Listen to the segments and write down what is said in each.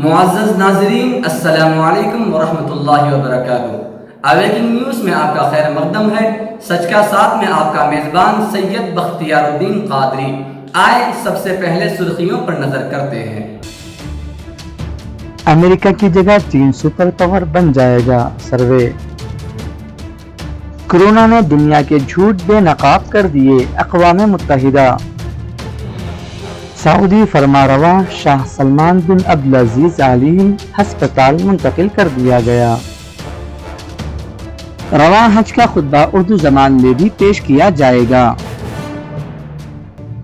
معزز ناظرین، السلام علیکم ورحمۃ اللہ وبرکاتہ۔ اویکنگ نیوز میں آپ کا خیر مقدم ہے۔ سچ کا ساتھ میں آپ کا میزبان سید بختیار الدین قادری۔ آئے سب سے پہلے سرخیوں پر نظر کرتے ہیں۔ امریکہ کی جگہ چین سپر پاور بن جائے گا، سروے۔ کورونا نے دنیا کے جھوٹ بے نقاب کر دیے، اقوام متحدہ۔ سعودی فرمانروا شاہ سلمان بن عبدالعزیز علیہ ہسپتال منتقل کر دیا گیا۔ رواں حج کا خطبہ اردو زبان میں بھی پیش کیا جائے گا۔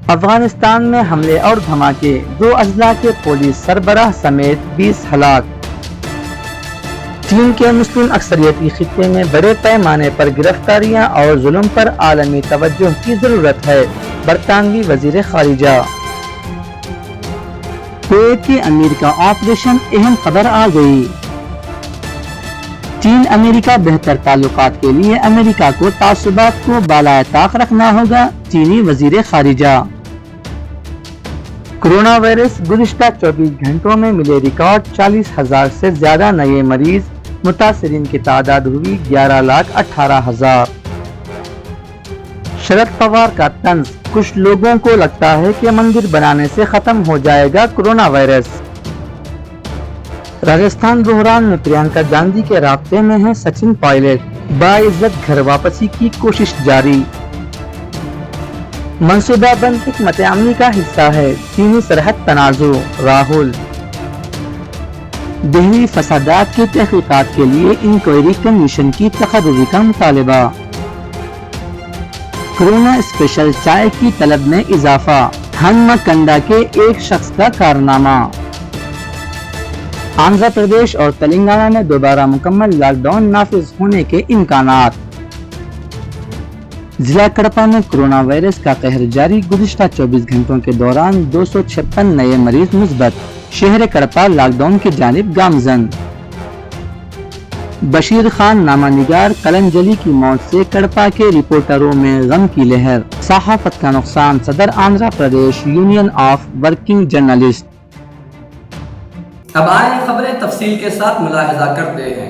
افغانستان میں حملے اور دھماکے، 2 اضلاع کے پولیس سربراہ سمیت 20 ہلاک۔ چین کے مسلم اکثریتی خطے میں بڑے پیمانے پر گرفتاریاں اور ظلم پر عالمی توجہ کی ضرورت ہے، برطانوی وزیر خارجہ۔ کویت کے امیر کا آپریشن، اہم خبر آ گئی۔ چین امریکہ بہتر تعلقات کے لیے امریکہ کو تعصبات کو بالائے طاق رکھنا ہوگا، چینی وزیر خارجہ۔ کورونا وائرس، گزشتہ 24 گھنٹوں میں ملے ریکارڈ 40,000 سے زیادہ نئے مریض، متاثرین کی تعداد ہوئی 11,18,000۔ شرد پوار کا طنز، کچھ لوگوں کو لگتا ہے کہ مندر بنانے سے ختم ہو جائے گا کورونا وائرس۔ راجستھان بحران میں پرینکا گاندھی کے رابطے میں ہے سچن پائلٹ، باعزت گھر واپسی کی کوشش جاری۔ منصوبہ بند حکمت عملی کا حصہ ہے، چینی سرحد تنازع، راہل۔ دہلی فسادات کی تحقیقات کے لیے انکوائری کمیشن کی تقرری کا مطالبہ۔ کورونا اسپیشل چائے کی طلب میں اضافہ، ہنمکنڈا کے ایک شخص کا کارنامہ۔ آندھرا پردیش اور تلنگانہ میں دوبارہ مکمل لاک ڈاؤن نافذ ہونے کے امکانات۔ ضلع کڑپا میں کورونا وائرس کا قہر جاری، گزشتہ 24 گھنٹوں کے دوران 256 نئے مریض مثبت، شہر کڑپا لاک ڈاؤن کی جانب گامزن۔ بشیر خان نامہ نگار کلنجلی کی موت سے کڑپا کے رپورٹروں میں غم کی لہر، صحافت کا نقصان، صدر Andhra Pradesh union of working journalist. اب آئیں خبریں تفصیل کے ساتھ ملاحظہ کرتے ہیں۔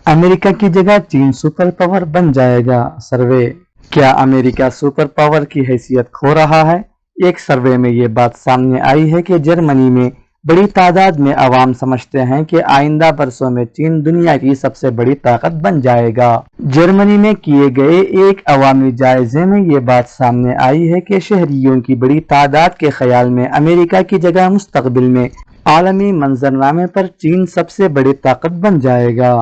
امریکہ کی جگہ چین سپر پاور بن جائے گا، سروے۔ کیا امریکہ سپر پاور کی حیثیت کھو رہا ہے؟ ایک سروے میں یہ بات سامنے آئی ہے کہ جرمنی میں بڑی تعداد میں عوام سمجھتے ہیں کہ آئندہ برسوں میں چین دنیا کی سب سے بڑی طاقت بن جائے گا۔ جرمنی میں کیے گئے ایک عوامی جائزے میں یہ بات سامنے آئی ہے کہ شہریوں کی بڑی تعداد کے خیال میں امریکہ کی جگہ مستقبل میں عالمی منظرنامے پر چین سب سے بڑی طاقت بن جائے گا۔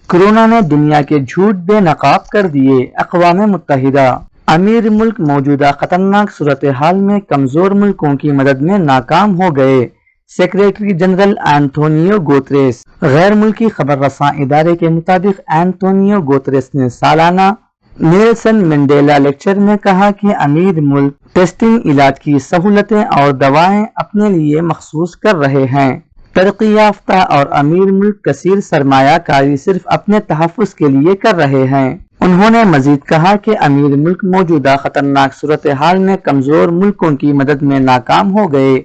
کورونا نے دنیا کے جھوٹ بے نقاب کر دیے، اقوام متحدہ۔ امیر ملک موجودہ خطرناک صورتحال میں کمزور ملکوں کی مدد میں ناکام ہو گئے، سیکریٹری جنرل اینٹونیو گوتریس۔ غیر ملکی خبر رساں ادارے کے مطابق اینٹونیو گوتریس نے سالانہ نیلسن منڈیلا لیکچر میں کہا کہ امیر ملک ٹیسٹنگ، علاج کی سہولتیں اور دوائیں اپنے لیے مخصوص کر رہے ہیں۔ ترقی یافتہ اور امیر ملک کثیر سرمایہ کاری صرف اپنے تحفظ کے لیے کر رہے ہیں۔ انہوں نے مزید کہا کہ امیر ملک موجودہ خطرناک صورتحال میں کمزور ملکوں کی مدد میں ناکام ہو گئے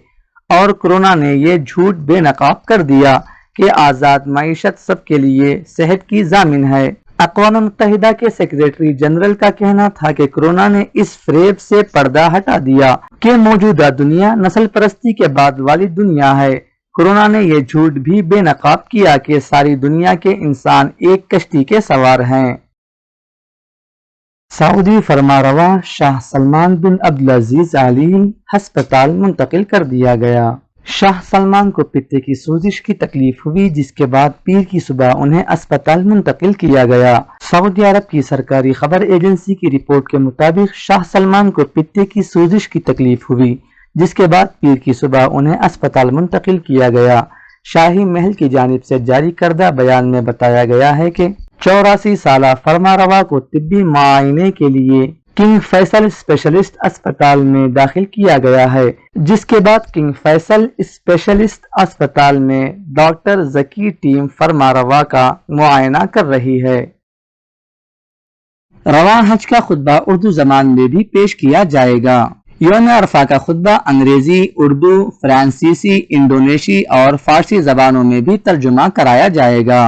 اور کورونا نے یہ جھوٹ بے نقاب کر دیا کہ آزاد معیشت سب کے لیے صحت کی ضامن ہے۔ اقوام متحدہ کے سیکریٹری جنرل کا کہنا تھا کہ کورونا نے اس فریب سے پردہ ہٹا دیا کہ موجودہ دنیا نسل پرستی کے بعد والی دنیا ہے۔ کورونا نے یہ جھوٹ بھی بے نقاب کیا کہ ساری دنیا کے انسان ایک کشتی کے سوار ہیں۔ سعودی فرمانروا شاہ سلمان بن عبدالعزیز علیہ ہسپتال منتقل کر دیا گیا۔ شاہ سلمان کو پتے کی سوزش کی تکلیف ہوئی، جس کے بعد پیر کی صبح انہیں اسپتال منتقل کیا گیا۔ سعودی عرب کی سرکاری خبر ایجنسی کی رپورٹ کے مطابق شاہ سلمان کو پتے کی سوزش کی تکلیف ہوئی، جس کے بعد پیر کی صبح انہیں اسپتال منتقل کیا گیا۔ شاہی محل کی جانب سے جاری کردہ بیان میں بتایا گیا ہے کہ 84 سالہ فرمانروا کو طبی معائنے کے لیے کنگ فیصل اسپیشلسٹ اسپتال میں داخل کیا گیا ہے، جس کے بعد کنگ فیصل اسپیشلسٹ اسپتال میں ڈاکٹر ذکی ٹیم فرمانروا کا معائنہ کر رہی ہے۔ رواں حج کا خطبہ اردو زبان میں بھی پیش کیا جائے گا۔ یوم عرفہ کا خطبہ انگریزی، اردو، فرانسیسی، انڈونیشی اور فارسی زبانوں میں بھی ترجمہ کرایا جائے گا۔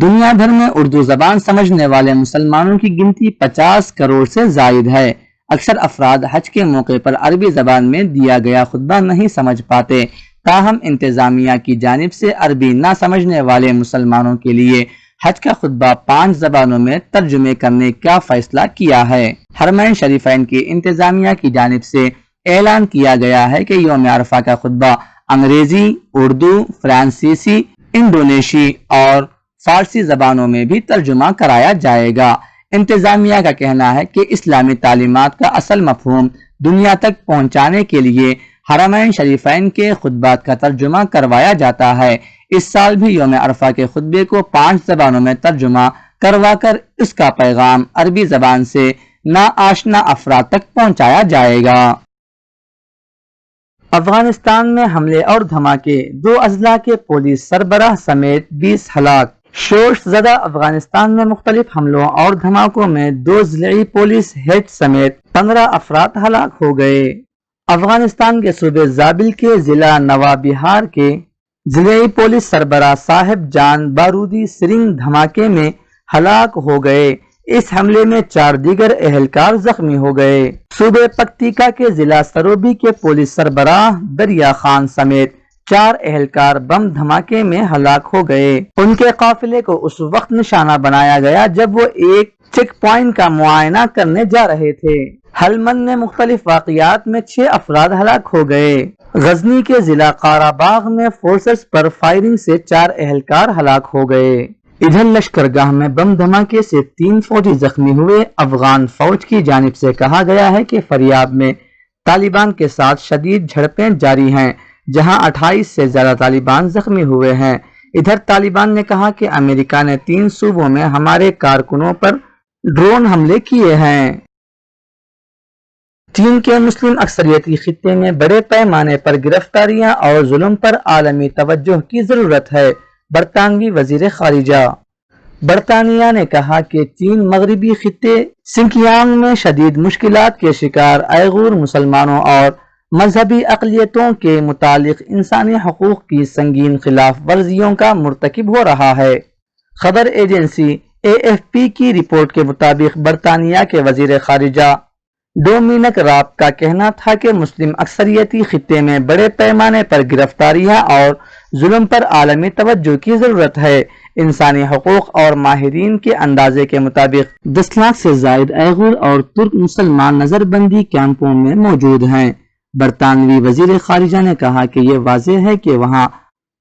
دنیا بھر میں اردو زبان سمجھنے والے مسلمانوں کی گنتی 50 کروڑ سے زائد ہے۔ اکثر افراد حج کے موقع پر عربی زبان میں دیا گیا خطبہ نہیں سمجھ پاتے، تاہم انتظامیہ کی جانب سے عربی نہ سمجھنے والے مسلمانوں کے لیے حج کا خطبہ 5 زبانوں میں ترجمے کرنے کا فیصلہ کیا ہے۔ حرمین شریفین کی انتظامیہ کی جانب سے اعلان کیا گیا ہے کہ یوم عرفہ کا خطبہ انگریزی، اردو، فرانسیسی، انڈونیشی اور فارسی زبانوں میں بھی ترجمہ کرایا جائے گا۔ انتظامیہ کا کہنا ہے کہ اسلامی تعلیمات کا اصل مفہوم دنیا تک پہنچانے کے لیے حرمین شریفین کے خطبات کا ترجمہ کروایا جاتا ہے۔ اس سال بھی یوم عرفہ کے خطبے کو 5 زبانوں میں ترجمہ کروا کر اس کا پیغام عربی زبان سے ناآشنا افراد تک پہنچایا جائے گا۔ افغانستان میں حملے اور دھماکے، 2 اضلاع کے پولیس سربراہ سمیت 20 ہلاک۔ شورش زدہ افغانستان میں مختلف حملوں اور دھماکوں میں 2 ضلعی پولیس ہیڈ سمیت 15 افراد ہلاک ہو گئے۔ افغانستان کے صوبے زابل کے ضلع نوا بہار کے ضلعی پولیس سربراہ صاحب جان بارودی سرنگ دھماکے میں ہلاک ہو گئے۔ اس حملے میں 4 دیگر اہلکار زخمی ہو گئے۔ صوبے پکتیکا کے ضلع سروبی کے پولیس سربراہ دریا خان سمیت 4 اہلکار بم دھماکے میں ہلاک ہو گئے۔ ان کے قافلے کو اس وقت نشانہ بنایا گیا جب وہ ایک چیک پوائنٹ کا معائنہ کرنے جا رہے تھے۔ ہلمند میں مختلف واقعات میں 6 افراد ہلاک ہو گئے۔ غزنی کے ضلع قارا باغ میں فورسز پر فائرنگ سے 4 اہلکار ہلاک ہو گئے۔ ادھر لشکرگاہ میں بم دھماکے سے 3 فوجی زخمی ہوئے۔ افغان فوج کی جانب سے کہا گیا ہے کہ فریاب میں طالبان کے ساتھ شدید جھڑپیں جاری ہیں، جہاں 28 سے زیادہ طالبان زخمی ہوئے ہیں۔ ادھر طالبان نے کہا کہ امریکہ نے 3 صوبوں میں ہمارے کارکنوں پر ڈرون حملے کیے ہیں۔ چین کے مسلم اکثریتی خطے میں بڑے پیمانے پر گرفتاریاں اور ظلم پر عالمی توجہ کی ضرورت ہے۔ برطانوی وزیر خارجہ برطانیہ نے کہا کہ چین مغربی خطے سنکیانگ میں شدید مشکلات کے شکار ایغور مسلمانوں اور مذہبی اقلیتوں کے متعلق انسانی حقوق کی سنگین خلاف ورزیوں کا مرتکب ہو رہا ہے۔ خبر ایجنسی AFP کی رپورٹ کے مطابق برطانیہ کے وزیر خارجہ ڈومینک راب کا کہنا تھا کہ مسلم اکثریتی خطے میں بڑے پیمانے پر گرفتاریاں اور ظلم پر عالمی توجہ کی ضرورت ہے۔ انسانی حقوق اور ماہرین کے اندازے کے مطابق 10 لاکھ سے زائد ایغور اور ترک مسلمان نظر بندی کیمپوں میں موجود ہیں۔ برطانوی وزیر خارجہ نے کہا کہ یہ واضح ہے کہ وہاں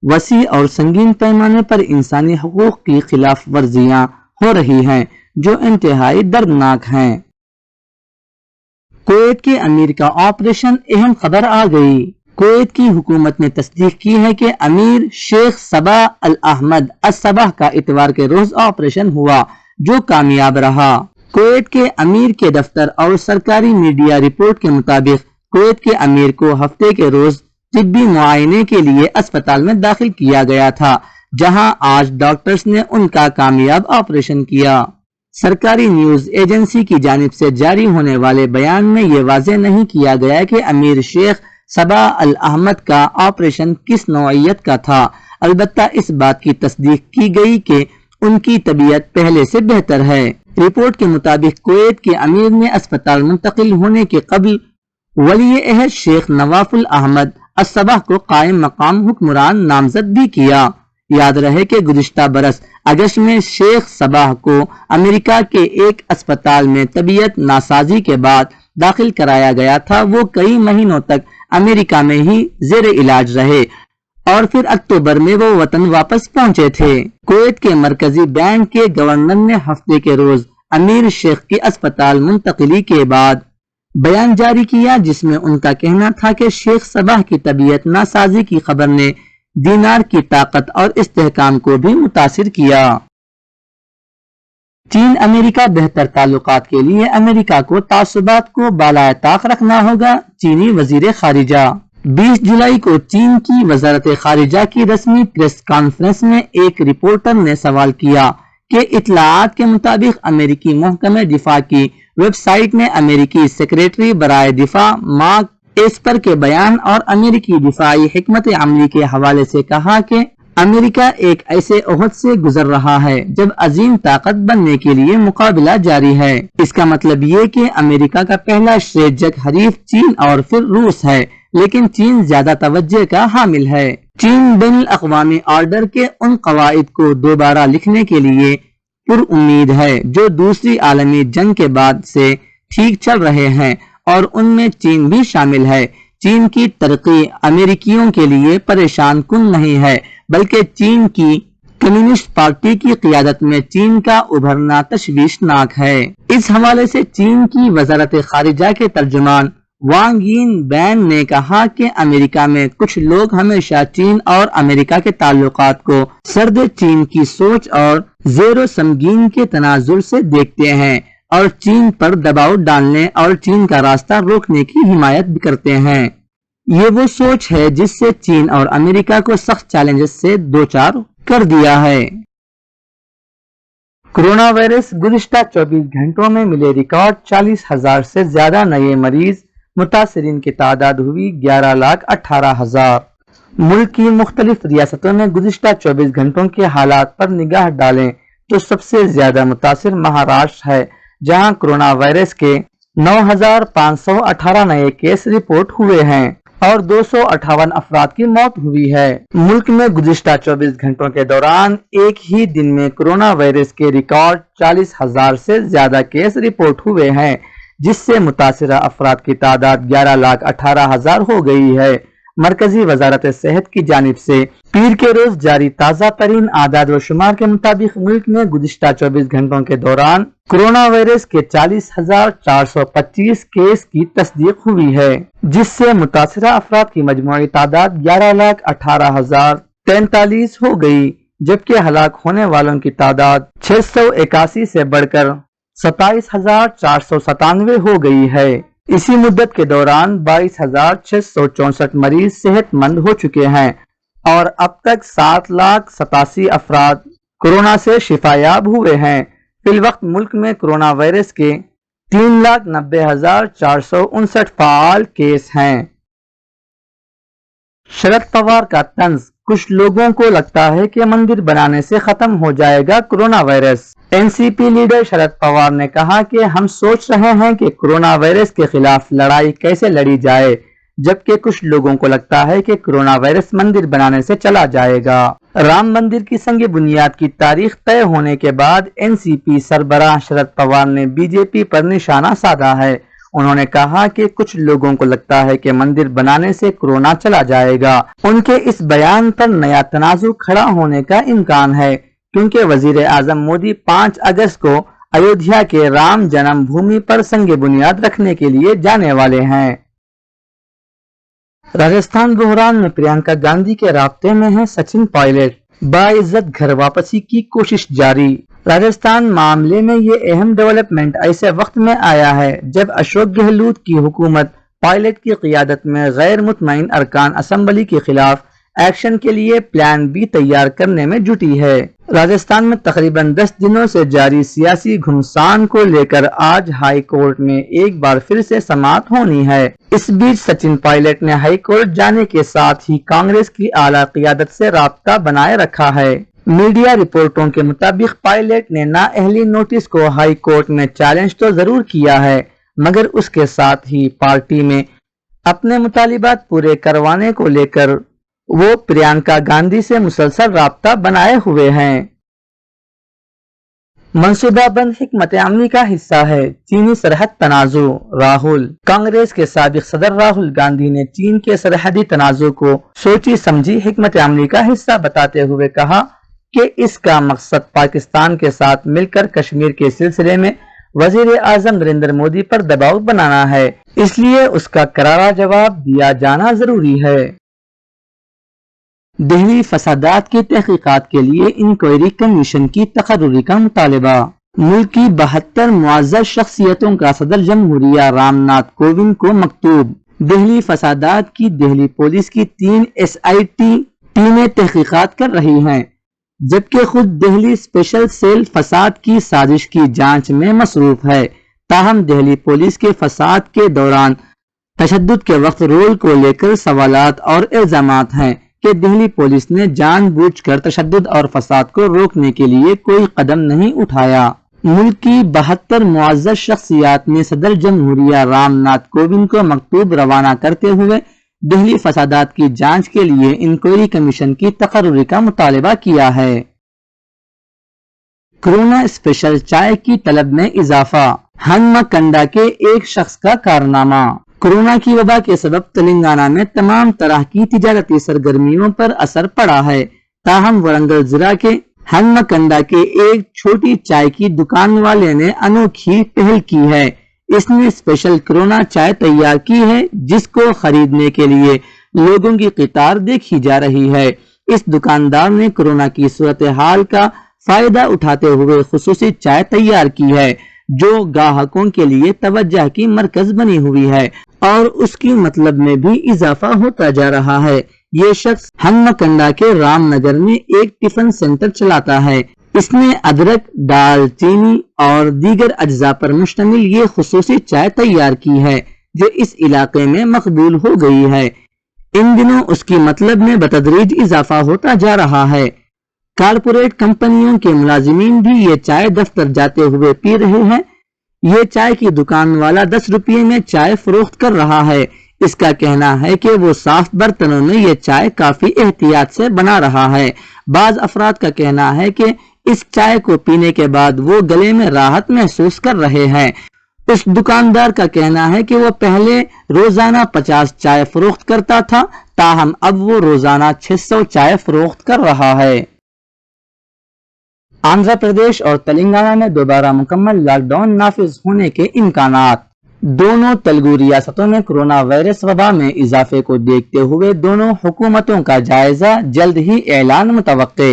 وسیع اور سنگین پیمانے پر انسانی حقوق کی خلاف ورزیاں ہو رہی ہیں جو انتہائی دردناک ہیں۔ کویت کے امیر کا آپریشن، اہم خبر آ گئی۔ کویت کی حکومت نے تصدیق کی ہے کہ امیر شیخ صباح الاحمد الصباح کا اتوار کے روز آپریشن ہوا جو کامیاب رہا۔ کویت کے امیر کے دفتر اور سرکاری میڈیا رپورٹ کے مطابق کویت کے امیر کو ہفتے کے روز طبی معائنے کے لیے اسپتال میں داخل کیا گیا تھا، جہاں آج ڈاکٹرز نے ان کا کامیاب آپریشن کیا۔ سرکاری نیوز ایجنسی کی جانب سے جاری ہونے والے بیان میں یہ واضح نہیں کیا گیا کہ امیر شیخ صباح الاحمد کا آپریشن کس نوعیت کا تھا۔ البتہ اس بات کی تصدیق کی گئی کہ ان کی طبیعت پہلے سے بہتر ہے۔ رپورٹ کے مطابق کویت کے امیر نے اسپتال منتقل ہونے کے قبل ولی عہد شیخ نواف الاحمد الصباح کو قائم مقام حکمران نامزد بھی کیا۔ یاد رہے کہ گزشتہ برس اگست میں شیخ صباح کو امریکہ کے ایک اسپتال میں طبیعت ناسازی کے بعد داخل کرایا گیا تھا۔ وہ کئی مہینوں تک امریکہ میں ہی زیر علاج رہے اور پھر اکتوبر میں وہ وطن واپس پہنچے تھے۔ کویت کے مرکزی بینک کے گورنر نے ہفتے کے روز امیر شیخ کی اسپتال منتقلی کے بعد بیان جاری کیا، جس میں ان کا کہنا تھا کہ شیخ صباح کی طبیعت ناسازی کی خبر نے دینار کی طاقت اور استحکام کو بھی متاثر کیا۔ چین امریکہ بہتر تعلقات کے لیے امریکہ کو تعصبات کو بالائے طاق رکھنا ہوگا، چینی وزیر خارجہ۔ 20 جولائی کو چین کی وزارت خارجہ کی رسمی پریس کانفرنس میں ایک رپورٹر نے سوال کیا کہ اطلاعات کے مطابق امریکی محکمہ دفاع کی ویب سائٹ نے امریکی سیکریٹری برائے دفاع مارک ایسپر کے بیان اور امریکی دفاعی حکمت عملی کے حوالے سے کہا کہ امریکہ ایک ایسے عہد سے گزر رہا ہے جب عظیم طاقت بننے کے لیے مقابلہ جاری ہے۔ اس کا مطلب یہ کہ امریکہ کا پہلا شیرجگ حریف چین اور پھر روس ہے، لیکن چین زیادہ توجہ کا حامل ہے۔ چین بین الاقوامی آرڈر کے ان قواعد کو دوبارہ لکھنے کے لیے پر امید ہے جو دوسری عالمی جنگ کے بعد سے ٹھیک چل رہے ہیں، اور ان میں چین بھی شامل ہے۔ چین کی ترقی امریکیوں کے لیے پریشان کن نہیں ہے، بلکہ چین کی کمیونسٹ پارٹی کی قیادت میں چین کا ابھرنا تشویشناک ہے۔ اس حوالے سے چین کی وزارت خارجہ کے ترجمان وانگ یین بین نے کہا کہ امریکہ میں کچھ لوگ ہمیشہ چین اور امریکہ کے تعلقات کو سرد چین کی سوچ اور زیر و سنگین کے تناظر سے دیکھتے ہیں، اور چین پر دباؤ ڈالنے اور چین کا راستہ روکنے کی حمایت بھی کرتے ہیں۔ یہ وہ سوچ ہے جس سے چین اور امریکہ کو سخت چیلنجز سے دوچار کر دیا ہے۔ کرونا وائرس گزشتہ 24 گھنٹوں میں ملے ریکارڈ 40,000 سے زیادہ نئے مریض، متاثرین کی تعداد ہوئی 11,18,000۔ ملک کی مختلف ریاستوں میں گزشتہ 24 گھنٹوں کے حالات پر نگاہ ڈالیں تو سب سے زیادہ متاثر مہاراشٹر ہے، جہاں کرونا وائرس کے 9,518 نئے کیس رپورٹ ہوئے ہیں اور 258 افراد کی موت ہوئی ہے۔ ملک میں گزشتہ 24 گھنٹوں کے دوران ایک ہی دن میں کرونا وائرس کے ریکارڈ 40,000 سے زیادہ کیس رپورٹ ہوئے ہیں، جس سے متاثرہ افراد کی تعداد 11,18,000 ہو گئی ہے۔ مرکزی وزارت صحت کی جانب سے پیر کے روز جاری تازہ ترین اعداد و شمار کے مطابق ملک میں گزشتہ 24 گھنٹوں کے دوران کرونا وائرس کے 40,425 کیس کی تصدیق ہوئی ہے، جس سے متاثرہ افراد کی مجموعی تعداد 11,18,043 ہو گئی، جبکہ ہلاک ہونے والوں کی تعداد 681 سے بڑھ کر 27,497 ہو گئی ہے۔ اسی مدت کے دوران 22,664 مریض صحت مند ہو چکے ہیں اور اب تک 7,87,000 افراد کورونا سے شفا یاب ہوئے ہیں۔ فی الوقت ملک میں کرونا وائرس کے 3,90,459 فعال کیس ہیں۔ شرد پوار کا طنز، کچھ لوگوں کو لگتا ہے کہ مندر بنانے سے ختم ہو جائے گا corona virus. N C P leader Sharad Pawar نے کہا کہ ہم سوچ رہے ہیں کہ کرونا وائرس کے خلاف لڑائی کیسے لڑی جائے، جبکہ کچھ لوگوں کو لگتا ہے کہ کرونا وائرس مندر بنانے سے چلا جائے گا۔ رام مندر کی سنگ بنیاد کی تاریخ طے ہونے کے بعد این سی پی سربراہ شرد پوار نے بی جے پی پر نشانہ سادھا ہے۔ انہوں نے کہا کہ کچھ لوگوں کو لگتا ہے کہ مندر بنانے سے کورونا چلا جائے گا۔ ان کے اس بیان پر نیا تنازع کھڑا ہونے کا امکان ہے، کیونکہ وزیر اعظم مودی 5 اگست کو ایودھیا کے رام جنم بھومی پر سنگ بنیاد رکھنے کے لیے جانے والے ہیں۔ راجستھان بحران میں پرینکا گاندھی کے رابطے میں ہیں سچن پائلٹ، باعزت گھر واپسی کی کوشش جاری۔ راجستھان معاملے میں یہ اہم ڈیولپمنٹ ایسے وقت میں آیا ہے جب اشوک گہلوت کی حکومت پائلٹ کی قیادت میں غیر مطمئن ارکان اسمبلی کے خلاف ایکشن کے لیے پلان بی تیار کرنے میں جٹی ہے۔ راجستھان میں تقریباً 10 دنوں سے جاری سیاسی گھمسان کو لے کر آج ہائی کورٹ میں ایک بار پھر سے سماعت ہونی ہے۔ اس بیچ سچن پائلٹ نے ہائی کورٹ جانے کے ساتھ ہی کانگریس کی اعلیٰ قیادت سے رابطہ بنائے رکھا ہے۔ میڈیا رپورٹوں کے مطابق پائلٹ نے نااہلی نوٹس کو ہائی کورٹ میں چیلنج تو ضرور کیا ہے، مگر اس کے ساتھ ہی پارٹی میں اپنے مطالبات پورے کروانے کو لے کر وہ پرینکا گاندھی سے مسلسل رابطہ بنائے ہوئے ہیں۔ منصوبہ بند حکمت عملی کا حصہ ہے چینی سرحد تنازع، راہل۔ کانگریس کے سابق صدر راہل گاندھی نے چین کے سرحدی تنازع کو سوچی سمجھی حکمت عملی کا حصہ بتاتے ہوئے کہا کہ اس کا مقصد پاکستان کے ساتھ مل کر کشمیر کے سلسلے میں وزیر اعظم نریندر مودی پر دباؤ بنانا ہے، اس لیے اس کا کرارا جواب دیا جانا ضروری ہے۔ دہلی فسادات کی تحقیقات کے لیے انکوائری کمیشن کی تقرری کا مطالبہ۔ ملک کی 72 معزز شخصیتوں کا صدر جمہوریہ رام ناتھ کووند کو مکتوب۔ دہلی فسادات کی دہلی پولیس کی 3 SIT ٹیمیں تحقیقات کر رہی ہیں، جبکہ خود دہلی اسپیشل سیل فساد کی سازش کی جانچ میں مصروف ہے۔ تاہم دہلی پولیس کے فساد کے دوران تشدد کے وقت رول کو لے کر سوالات اور الزامات ہیں کہ دہلی پولیس نے جان بوجھ کر تشدد اور فساد کو روکنے کے لیے کوئی قدم نہیں اٹھایا۔ ملک کی 72 معزز شخصیات نے صدر جمہوریہ رام ناتھ کووند کو مکتوب روانہ کرتے ہوئے دہلی فسادات کی جانچ کے لیے انکوائری کمیشن کی تقرری کا مطالبہ کیا ہے۔ کرونا اسپیشل چائے کی طلب میں اضافہ، ہنمکنڈا کے ایک شخص کا کارنامہ۔ کورونا کی وبا کے سبب تلنگانہ میں تمام طرح کی تجارتی سرگرمیوں پر اثر پڑا ہے، تاہم ورنگل ضلع کے ہنمکنڈا کے ایک چھوٹی چائے کی دکان والے نے انوکھی پہل کی ہے۔ اس نے اسپیشل کرونا چائے تیار کی ہے جس کو خریدنے کے لیے لوگوں کی قطار دیکھی جا رہی ہے۔ اس دکاندار نے کورونا کی صورتحال کا فائدہ اٹھاتے ہوئے خصوصی چائے تیار کی ہے جو گاہکوں کے لیے توجہ کی مرکز بنی ہوئی ہے اور اس کی مطلب میں بھی اضافہ ہوتا جا رہا ہے۔ یہ شخص ہنمکنڈا کے رام نگر میں ایک ٹفن سینٹر چلاتا ہے۔ اس نے ادرک، دال چینی اور دیگر اجزاء پر مشتمل یہ خصوصی چائے تیار کی ہے جو اس علاقے میں مقبول ہو گئی ہے۔ ان دنوں اس کی مطلب میں بتدریج اضافہ ہوتا جا رہا ہے۔ کارپوریٹ کمپنیوں کے ملازمین بھی یہ چائے دفتر جاتے ہوئے پی رہے ہیں۔ یہ چائے کی دکان والا 10 روپے میں چائے فروخت کر رہا ہے۔ اس کا کہنا ہے کہ وہ صاف برتنوں میں یہ چائے کافی احتیاط سے بنا رہا ہے۔ بعض افراد کا کہنا ہے کہ اس چائے کو پینے کے بعد وہ گلے میں راحت محسوس کر رہے ہیں۔ اس دکاندار کا کہنا ہے کہ وہ پہلے روزانہ 50 چائے فروخت کرتا تھا، تاہم اب وہ روزانہ 600 چائے فروخت کر رہا ہے۔ آندھرا پردیش اور تلنگانہ میں دوبارہ مکمل لاک ڈاؤن نافذ ہونے کے امکانات۔ دونوں تلگو ریاستوں میں کورونا وائرس وبا میں اضافے کو دیکھتے ہوئے دونوں حکومتوں کا جائزہ جلد ہی اعلان متوقع۔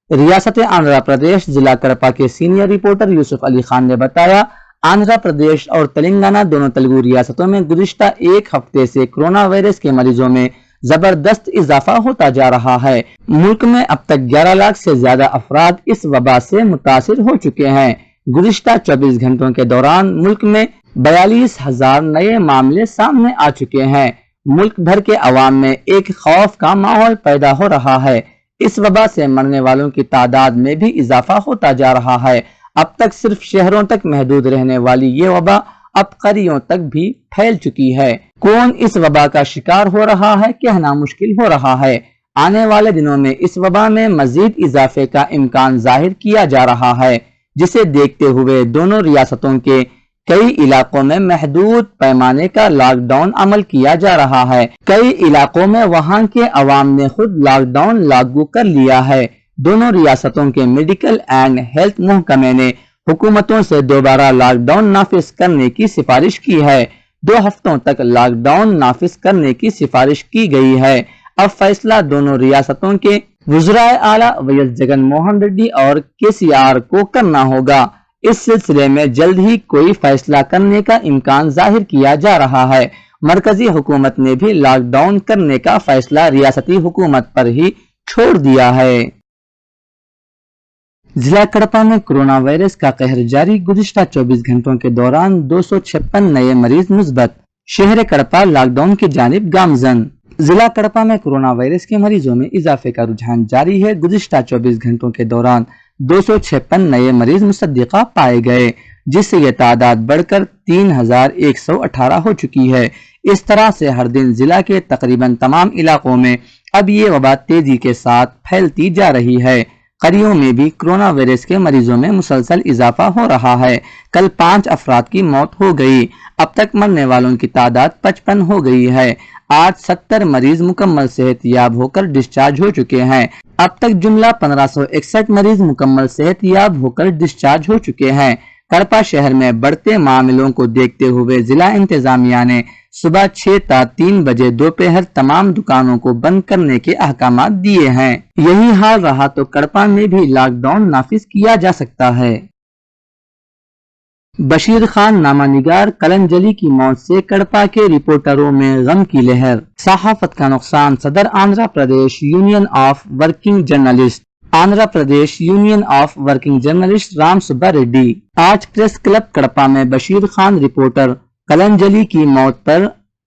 ریاست آندھرا پردیش ضلع کڑپا کے سینئر رپورٹر یوسف علی خان نے بتایا، آندھرا پردیش اور تلنگانہ دونوں تلگو ریاستوں میں گزشتہ ایک ہفتے سے کورونا وائرس کے مریضوں میں زبردست اضافہ ہوتا جا رہا ہے۔ ملک میں اب تک 11 لاکھ سے زیادہ افراد اس وبا سے متاثر ہو چکے ہیں۔ گزشتہ 24 گھنٹوں کے دوران ملک میں 42,000 نئے معاملے سامنے آ چکے ہیں۔ ملک بھر کے عوام میں ایک خوف کا ماحول پیدا ہو رہا ہے۔ اس وبا سے مرنے والوں کی تعداد میں بھی اضافہ ہوتا جا رہا ہے۔ اب تک صرف شہروں تک محدود رہنے والی یہ وبا اب قریوں تک بھی پھیل چکی ہے۔ کون اس وبا کا شکار ہو رہا ہے کہنا مشکل ہو رہا ہے۔ آنے والے دنوں میں اس وبا میں مزید اضافے کا امکان ظاہر کیا جا رہا ہے، جسے دیکھتے ہوئے دونوں ریاستوں کے کئی علاقوں میں محدود پیمانے کا لاک ڈاؤن عمل کیا جا رہا ہے۔ کئی علاقوں میں وہاں کے عوام نے خود لاک ڈاؤن لاگو کر لیا ہے۔ دونوں ریاستوں کے میڈیکل اینڈ ہیلتھ محکمے نے حکومتوں سے دوبارہ لاک ڈاؤن نافذ کرنے کی سفارش کی ہے۔ 2 ہفتوں تک لاک ڈاؤن نافذ کرنے کی سفارش کی گئی ہے۔ اب فیصلہ دونوں ریاستوں کے وزرائے اعلیٰ ویس جگن موہن ریڈی اور KCR کو کرنا ہوگا۔ اس سلسلے میں جلد ہی کوئی فیصلہ کرنے کا امکان ظاہر کیا جا رہا ہے۔ مرکزی حکومت نے بھی لاک ڈاؤن کرنے کا فیصلہ ریاستی حکومت پر ہی چھوڑ دیا ہے۔ ضلع کڑپا میں کورونا وائرس کا قہر جاری، گزشتہ 24 گھنٹوں کے دوران 256 نئے مریض مثبت، شہر کڑپا لاک ڈاؤن کی جانب گامزن۔ ضلع کڑپا میں کورونا وائرس کے مریضوں میں اضافے کا رجحان جاری ہے۔ گزشتہ 24 گھنٹوں کے دوران 256 نئے مریض مصدقہ پائے گئے، جس سے یہ تعداد بڑھ کر 3118 ہو چکی ہے۔ اس طرح سے ہر دن ضلع کے تقریباً تمام علاقوں میں اب یہ وبا تیزی کے ساتھ پھیلتی جا رہی ہے۔ قریوں میں بھی کورونا وائرس کے مریضوں میں مسلسل اضافہ ہو رہا ہے۔ کل 5 افراد کی موت ہو گئی۔ اب تک مرنے والوں کی تعداد 55 ہو گئی ہے۔ آج 70 مریض مکمل صحت یاب ہو کر ڈسچارج ہو چکے ہیں۔ اب تک جملہ 1561 مریض مکمل صحت یاب ہو کر ڈسچارج ہو چکے ہیں۔ کڑپا شہر میں بڑھتے معاملوں کو دیکھتے ہوئے ضلع انتظامیہ نے صبح 6 تا 3 بجے دوپہر تمام دکانوں کو بند کرنے کے احکامات دیے ہیں۔ یہی حال رہا تو کڑپا میں بھی لاک ڈاؤن نافذ کیا جا سکتا ہے۔ بشیر خان نامہ نگار کلنجلی کی موت سے کڑپا کے رپورٹروں میں غم کی لہر، صحافت کا نقصان، صدر Andhra Pradesh union of working journalist. Andhra Pradesh union of working journalist Ram Subba Reddy آج پریس کلب کڑپا میں بشیر خان رپورٹر کلنجلی کی موت پر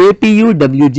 APUWJ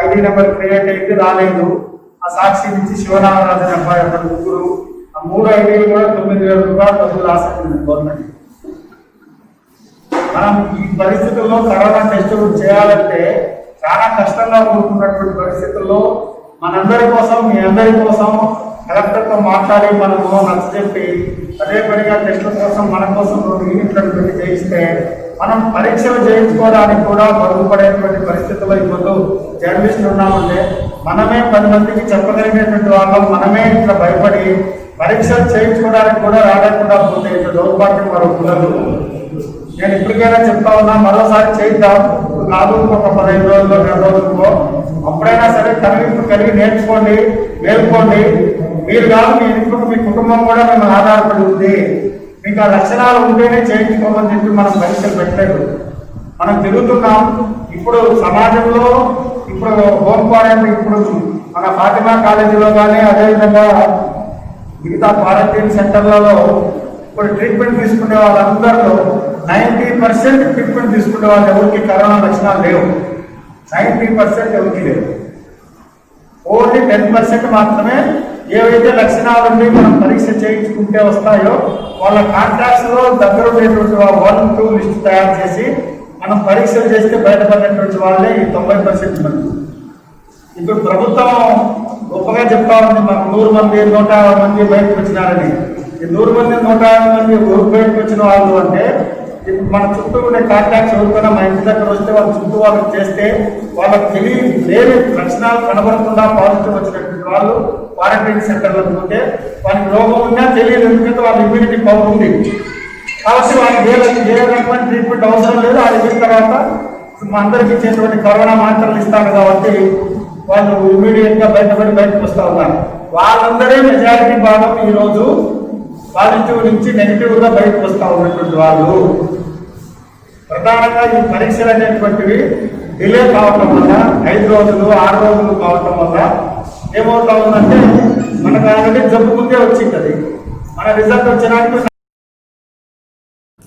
ఐడి నెంబర్ క్రియేట్ అయితే రాలేదు. ఆ సాక్షి నుంచి శివనామరాజన్ అబ్బాయి అక్కడ ముగ్గురు, ఆ 3 ఐడీలు కూడా 9,000 రూపాయలు డబ్బులు ఆశించింది గవర్నమెంట్. మనం ఈ పరిస్థితుల్లో కరోనా టెస్ట్ చేయాలంటే చాలా కష్టంగా ఉంటున్నటువంటి పరిస్థితుల్లో మనందరి కోసం, మీ అందరి కోసం కలెక్టర్తో మాట్లాడి మనము నచ్చజెప్పి అదే పనిగా టెస్టుల కోసం మన కోసం 2 యూనిట్లను పెట్టి చేయిస్తే మనం పరీక్షలు చేయించుకోవడానికి కూడా బాగుపడేటువంటి పరిస్థితుల్లో ఇప్పుడు జర్నలిస్టులు ఉన్నామంటే మనమే 10 మందికి చెప్పగలిగేటువంటి వాళ్ళం, మనమే ఇట్లా భయపడి పరీక్షలు చేయించుకోవడానికి కూడా రాకుండా పోతే ఇట్లా దౌర్భాగ్యం మరో కుదరదు. నేను ఇప్పటికైనా చెప్తా ఉన్నా, మరోసారి చేద్దాం. కాదు ఒక 15 రోజుల్లో 2 రోజుల్లో అప్పుడైనా సరే తరలింపు కలిగి నేర్చుకోండి, మేల్కోండి. మీరు కాదు, మీ ఇంట్లో మీ కుటుంబం కూడా మిమ్మల్ని ఆధారపడి ఉంది. మీకు ఆ లక్షణాలు ఉంటేనే చేయించుకోమని చెప్పి మనం పరీక్షలు పెట్టలేదు. మనం తిరుగుతున్నాం. ఇప్పుడు సమాజంలో ఇప్పుడు హోమ్ క్వారంటైన్, ఇప్పుడు మన ఫాతిమా కాలేజీలో కానీ అదేవిధంగా మిగతా క్వారంటైన్ సెంటర్లలో ఇప్పుడు ట్రీట్మెంట్ తీసుకునే వాళ్ళందరిలో 90% ట్రీట్మెంట్ తీసుకునే వాళ్ళు ఎవరికి కరోనా లక్షణాలు లేవు. 90% ఎవరికి లేవు. ఓన్లీ 10% మాత్రమే ఏవైతే లక్షణాలు ఉండి మనం పరీక్ష చేయించుకుంటే వస్తాయో వాళ్ళ కాంట్రాక్ట్స్ లో దగ్గర ఉండేటువంటి 1-2 లిస్ట్ తయారు చేసి మనం పరీక్షలు చేస్తే బయటపడినటువంటి వాళ్ళే ఈ 90% మంది. ఇప్పుడు ప్రభుత్వం గొప్పగా చెప్తా ఉంది, మాకు 100 మంది 150 మంది బయటకు వచ్చినారని. ఈ 100 మంది 150 మంది బయటకు వచ్చిన వాళ్ళు అంటే మన చుట్టూ ఉండే కాంటాక్ట్స్ ఎవరికైనా మా ఇంటి దగ్గర వస్తే వాళ్ళ చుట్టూ వాళ్ళకి చేస్తే వాళ్ళకి లేని లక్షణాలు కనబడకుండా పాజిటివ్ వచ్చినటువంటి వాళ్ళు క్వారంటైన్ సెంటర్లకు పోతే వాళ్ళకి రోగం ఉన్నా తెలియదు, ఎందుకంటే వాళ్ళ ఇమ్యూనిటీ పవర్ ఉంది కాబట్టి వాళ్ళకి ఏ రకమైన ట్రీట్మెంట్ అవసరం లేదు. అది ఇచ్చిన తర్వాత అందరికి ఇచ్చేటువంటి కరోనా మాత్రలు ఇస్తారు కాబట్టి వాళ్ళు ఇమీడియట్ గా బయటకు వస్తూ ఉన్నారు. వాళ్ళందరే మెజారిటీ భాగం ఈరోజు పాజిటివ్ నుంచి నెగిటివ్ గా బయటకు వస్తూ ఉన్నటువంటి వాళ్ళు. ప్రధానంగా ఈ పరీక్షలు అనేటువంటివి డిలే కావటం వల్ల 5 రోజులు 6 రోజులు కావటం వల్ల ఏమవుతా ఉందంటే మనకు ఆల్రెడీ జబ్బు ముందే వచ్చింది, మన రిజల్ట్ వచ్చడానికి.